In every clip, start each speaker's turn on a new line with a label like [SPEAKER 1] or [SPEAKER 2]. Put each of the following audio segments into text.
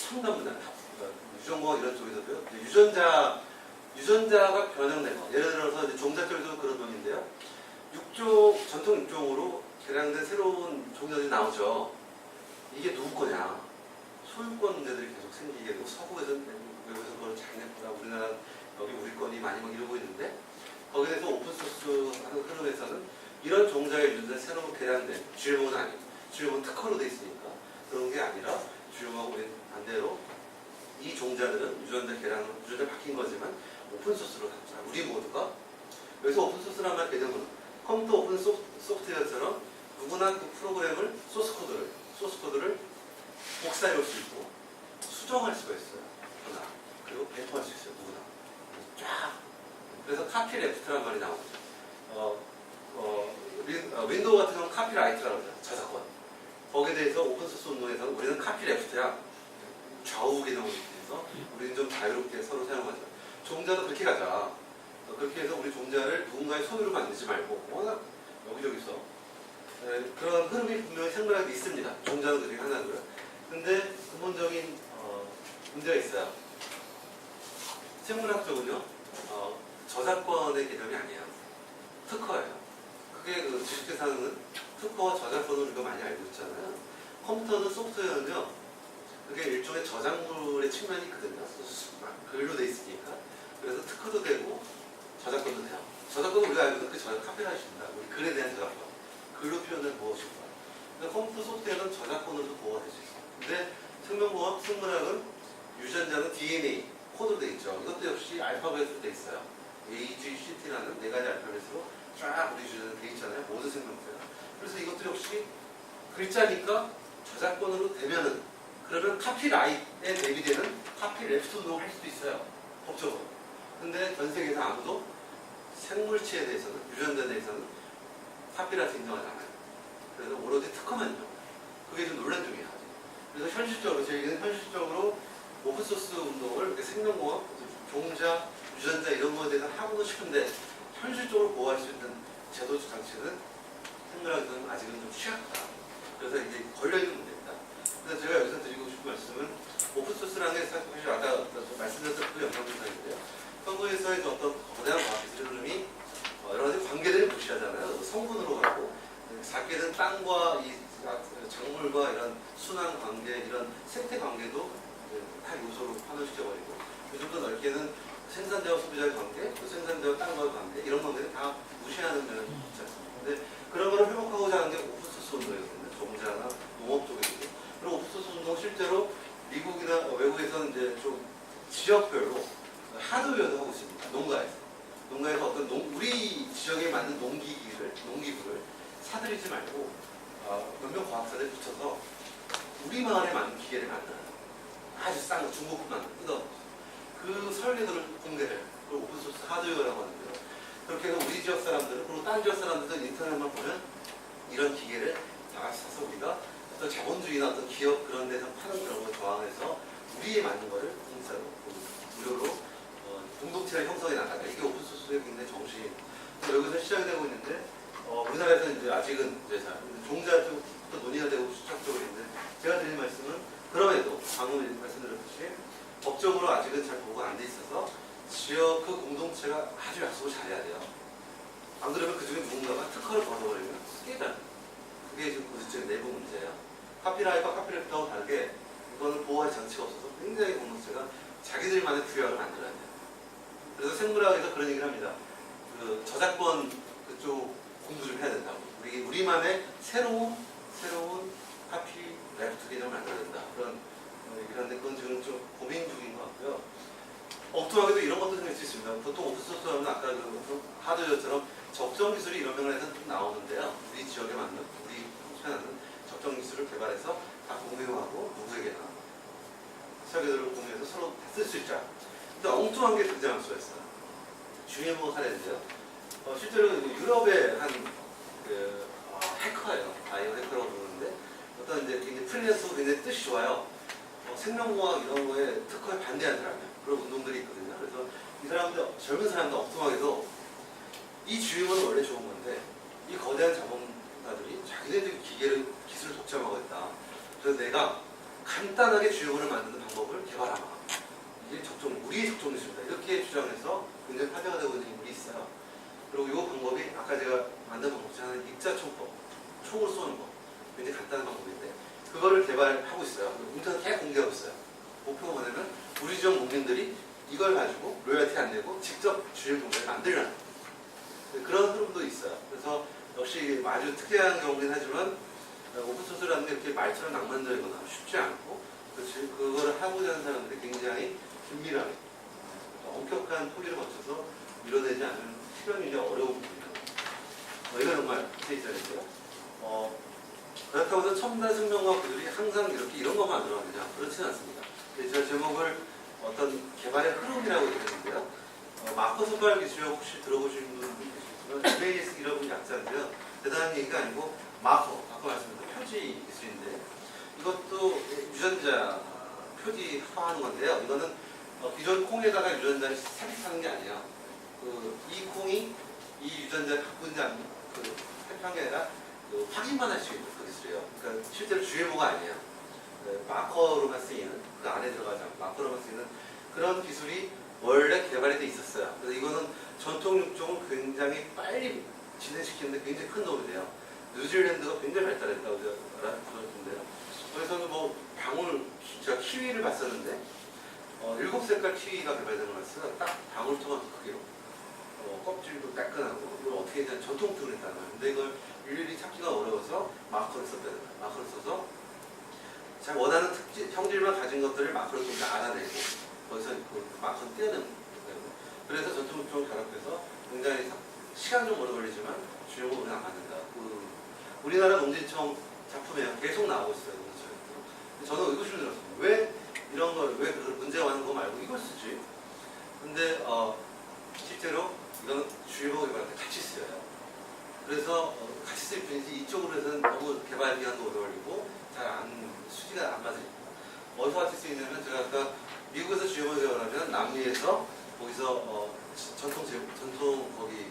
[SPEAKER 1] 첨단분야, 유전공학 이런 쪽에서도요. 유전자가 변형된 거. 예를 들어서 이제 종자 쪽에서도 그런 논인데요. 전통 육종으로 개량된 새로운 종자들이 나오죠. 이게 누구 거냐? 소유권 문제들이 계속 생기게 되고 서구에서는 외국에서 그걸 잘 냈구나. 우리나라 여기 우리 건이 많이 막 이러고 있는데 거기에 대해서 오픈소스 하는 흐름에서는 이런 종자의 유전자 새로 개량된 GMO는 아니고 GMO는 특허로 돼 있으니까 그런 게 아니라 GMO하고 우리 반대로 이 종자들은 유전자 바뀐 거지만 오픈소스로 갖자. 우리 모두가 여기서 오픈소스란 말 개념은 컴퓨터 오픈 소프트웨어처럼 누구나 그 프로그램을 소스코드를 복사해 올 수 있고 수정할 수가 있어요. 하나. 그리고 배포할 수 있어요. 누구나. 쫙. 그래서 카피 레프트란 말이 나오죠. 윈도우 같은 경우는 카피라이트라고 그러죠. 저작권. 거기에 대해서 오픈소스 운동에서는 우리는 카피 레프트야. 좌우 기능을 위해서 우리는 좀 자유롭게 서로 사용하자. 종자도 그렇게 가자. 그렇게 해서 우리 종자를 누군가의 소유로 만들지 말고 워낙 여기저기서 그런 흐름이 분명히 생물학에 있습니다. 종자도 그중에 하나고요. 근데 근본적인 문제가 있어요. 생물학적은요 저작권의 개념이 아니에요. 특허예요. 그게 그 주식회사는 특허와 저작권을 우리가 많이 알고 있잖아요. 컴퓨터는 소프트웨어는요 그게 일종의 저작물의 측면이 있거든요. 글로 돼 있으니까. 그래서 특허도 되고 저작권도 돼요. 저작권은 우리가 알고 있는 그 저작 카피라이트입니다. 우리 글에 대한 저작권. 글로 표현을 무엇인가. 근데 컴퓨터 소프트웨어는 저작권으로도 보호가 될 수 있어요. 근데 생명공학, 생물학은 유전자는 DNA, 코드로 돼 있죠. 이것도 역시 알파벳으로 돼 있어요. A, G, C, T라는 네 가지 알파벳으로 쫙 우리 유전자 돼 있잖아요. 모든 생명체가. 그래서 이것도 역시 글자니까 저작권으로 되면은 그러면 카피라이트에 대비되는 카피 레프트 운동을 할 수도 있어요. 법적으로. 근데 전 세계에서 아무도 생물체에 대해서는, 유전자에 대해서는 카피라이트 인정하지 않아요. 그래서 오로지 특허만 인정. 그게 좀 논란 중이에요. 그래서 저희는 현실적으로 오픈소스 운동을 생명공학, 종자, 유전자 이런 거에 대해서 하고도 싶은데 현실적으로 보호할 수 있는 제도 장치는 생물학에서는 아직은 좀 취약하다. 그래서 이제 걸려있는 문제입니다. 그래서 제가 여기서 드리고 싶은 말씀은 오픈소스라는 게 사실 아까 말씀드렸던 그 영상인데요. 선거에서의 어떤 거대한 과학기술의 흐름이 여러 가지 관계들을 무시하잖아요. 성분으로 가고 작게는 땅과 이 작물과 이런 순환 관계, 이런 생태 관계도 다 요소로 환원시켜버리고 요즘 더 넓게는 생산자와 소비자의 관계, 또 생산자와 땅과의 관계 이런 관계를 다 무시하는 면이 있지 않습니까? 근데 그런 거를 회복하고자 하는 게 오픈소스 운동이거든요. 종자나 농업 쪽이고 그리고 오픈소스 운동 실제로 미국이나 외국에서는 이제 좀 지역별로 하드웨어도 하고 있습니다. 농가에서 어떤 우리 지역에 맞는 농기구를 사들이지 말고 몇몇 과학자들 붙여서 우리 마을에 맞는 기계를 만드는 아주 싼 거 중고품만 뜯어 그 설계도를 공개를 그걸 오픈소스 하드웨어라고 하는데요. 그렇게 해서 우리 지역 사람들은 그리고 다른 지역 사람들도 인터넷만 보면 이런 기계를 다 같이 사서 우리가 어떤 자본주의나 어떤 기업 그런 데서 파는 그런 걸 저항해서 우리에 맞는 거를 공짜로 무료로 공동체를 형성해 나가다. 이게 오픈소스의 굉장히 정신. 여기서 시작이 되고 있는데 우리나라에서는 이제 아직은 이제 종자 쪽부터 논의가 되고 수학적으로 있는데 제가 드린 말씀은 그럼에도 방금 말씀드렸듯이 법적으로 아직은 잘 보고가 안 돼 있어서 지역 그 공동체가 아주 약속을 잘해야 돼요. 안 그러면 그중에 누군가가 특허를 걸어버리면 깨져요. 그게 지금 고질적인 내부 문제예요. 카피라이트와 카피라이트하고 다르게 이거는 보호할 장치가 없어서 굉장히 공동체가 자기들만의 규약을 만들어야 돼요. 그래서 생물학에서 그런 얘기를 합니다. 그 저작권 그쪽 공부 좀 해야 된다고. 우리만의 새로운 카피 레프트 개념을 만들어야 된다. 그런 얘기를 하는데 그건 지금 좀 고민 중인 것 같고요. 엉뚱하게도 이런 것도 생길 수 있습니다. 보통 오픈소스 하면 아까 그 하드웨어처럼 적정 기술이 이런 명령에서 좀 나오는데요. 우리 지역에 맞는, 우리 편하는 적정 기술을 개발해서 다 공유하고 누구에게나 설계도를 공유해서 서로 다 쓸 수 있자. 근데 엉뚱한 게 등장할 수가 있어요. GMO 사례인데요. 실제로 유럽의 한 해커예요. 아이언 해커라고 부르는데 어떤 이제 굉장히 프리랜서고 굉장히 뜻이 좋아요. 생명공학 이런 거에 특허에 반대하는 사람이에요. 그런 운동들이 있거든요. 그래서 이 사람들, 젊은 사람들 엉뚱하게도 이 GMO는 원래 좋은 건데 이 거대한 자본가들이 자기네들이 기술을 독점하고 있다. 그래서 내가 간단하게 주요문을 만드는 방법을 개발하라. 이게 우리의 적정 기술이다. 이렇게 주장해서 굉장히 화제가 되고 있는 인물이 있어요. 그리고 이 방법이 아까 제가 만든 방법 중에 하나는 입자총법, 총으로 쏘는 법. 굉장히 간단한 방법인데 그거를 개발하고 있어요. 인터넷에 공개하고 있어요. 목표가 뭐냐면 우리 지역 농민들이 이걸 가지고 로열티 안 내고 직접 주요 경제를 만들려는 그런 흐름도 있어요. 그래서 역시 아주 특이한 경우긴 하지만 오픈소스라는 게 이렇게 말처럼 낭만적이거나 쉽지 않고 그거를 하고자 하는 사람들이 굉장히 긴밀하게 엄격한 토기를 거쳐서 이뤄내지 않은 실현이 어려운 부분입니다. 이건 정말 제이자인데요. 그렇다고 해서 첨단 생명과학들이 항상 이런 것만 들어가느냐? 그렇지는 않습니다. 제가 제목을 어떤 개발의 흐름이라고 얘기했는데요. 마커 선발 기술 혹시 들어보신 분 계시지만 MAS 이런 약자인데요. 대단한 얘기가 아니고 마커, 아까 말씀드린 표지 기술인데 이것도 유전자 표지화하는 건데요. 이거는 기존 콩에다가 유전자를 삽입하는 게 아니에요. 이 콩이 이 유전자를 갖고 있는지 안 삽입한 게 아니라 확인만 할 수 있는 그 기술이에요. 그러니까 실제로 주의보가 아니에요. 마커로만 쓰이는 그 안에 들어가지 않고 마커로만 쓰이는 그런 기술이 원래 개발이 돼 있었어요. 그래서 이거는 전통 육종을 굉장히 빨리 진행시키는데 굉장히 큰 도움이 돼요. 뉴질랜드가 굉장히 발달했다고 들었는데요. 거기서는 제가 키위를 봤었는데 7색깔 키위가 개발된 걸 봤어요. 딱 방울토마토 크기로 껍질도 따끈하고 이걸 어떻게 해야 되나 전통적으로 했다는 거예요. 근데 이걸 일일이 찾기가 어려워서 마커를 썼다는 거예요. 마커를 써서 자기 원하는 형질만 가진 것들을 마커를 좀 알아내고 거기서 마커를 떼어내는 거예요. 그래서 전통적으로 결합해서 굉장히 시간 좀 오래 걸리지만 주요가 우리는 안 맞는다. 우리나라 농진청 작품에 계속 나오고 있어요. 농진청에서. 저는 의구심을 들었습니다. 왜 이런 걸, 왜 문제가 많은 거 말고 이걸 쓰지? 근데 실제로 이건 주요가 개발할 때 같이 쓰여요. 그래서 같이 쓸 뿐이지 이쪽으로 해서는 너무 개발 기간도 오래 걸리고 수지가 안 맞으니까. 어디서 같이 쓰이냐면 제가 아까 미국에서 주요가 개발하면 남미에서 거기서 전통 거기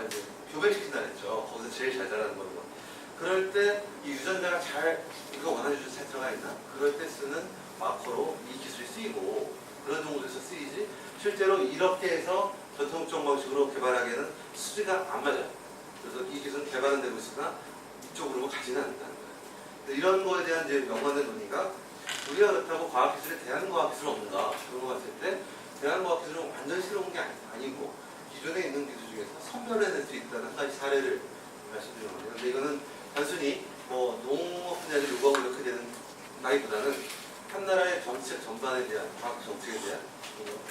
[SPEAKER 1] 이제 교배시킨다 그랬죠. 거기서 제일 잘 자라는 걸로. 그럴 때 이 유전자가 우리가 원하는 유전자 잘 들어가 있나? 그럴 때 쓰는 마커로 이 기술이 쓰이고 그런 정도에서 쓰이지 실제로 이렇게 해서 전통적 방식으로 개발하기에는 수지가 안 맞아요. 그래서 이 기술은 개발은 되고 있으나 이쪽으로 가지는 않는다는 거예요. 이런 거에 대한 이제 연관된 논의가 우리가 그렇다고 과학기술에 대한과학기술은 없는가 그런 거 봤을 때 대한과학기술은 완전 새로운 게 아니고 기존에 있는 기술 중에서 선별해낼 수 있다는 한 가지 사례를 말씀드린 건데요. 근데 이거는 단순히 농업 분야에서 요구하고 이렇게 되는 나기보다는 한 나라의 정책 전반에 대한 과학 정책에 대한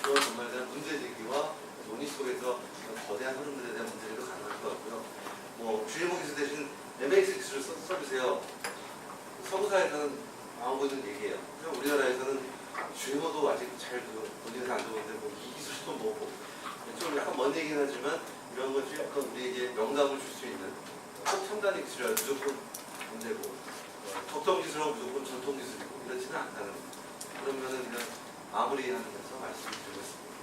[SPEAKER 1] 그런 전반에 대한 문제 제기와 논의 속에서 거대한 흐름들에 대한 문제제기도 가능할 것 같고요. 주요 기술 대신 MX 기술을 써주세요. 서구사에서는 나오고 있는 얘기예요. 우리나라에서는 주요도 아직 잘 논의가 안 되는데 이 기술도 뭐고 좀 약간 먼 얘기긴 하지만 이런 것이 약간 우리에게 영감을 줄 수 있는 꼭 첨단의 기술이라 무조건 문제고 적정 기술은 무조건 전통 기술이고 이렇지는 않다는 그런 면은 그냥 마무리하면서 말씀드리고 있습니다.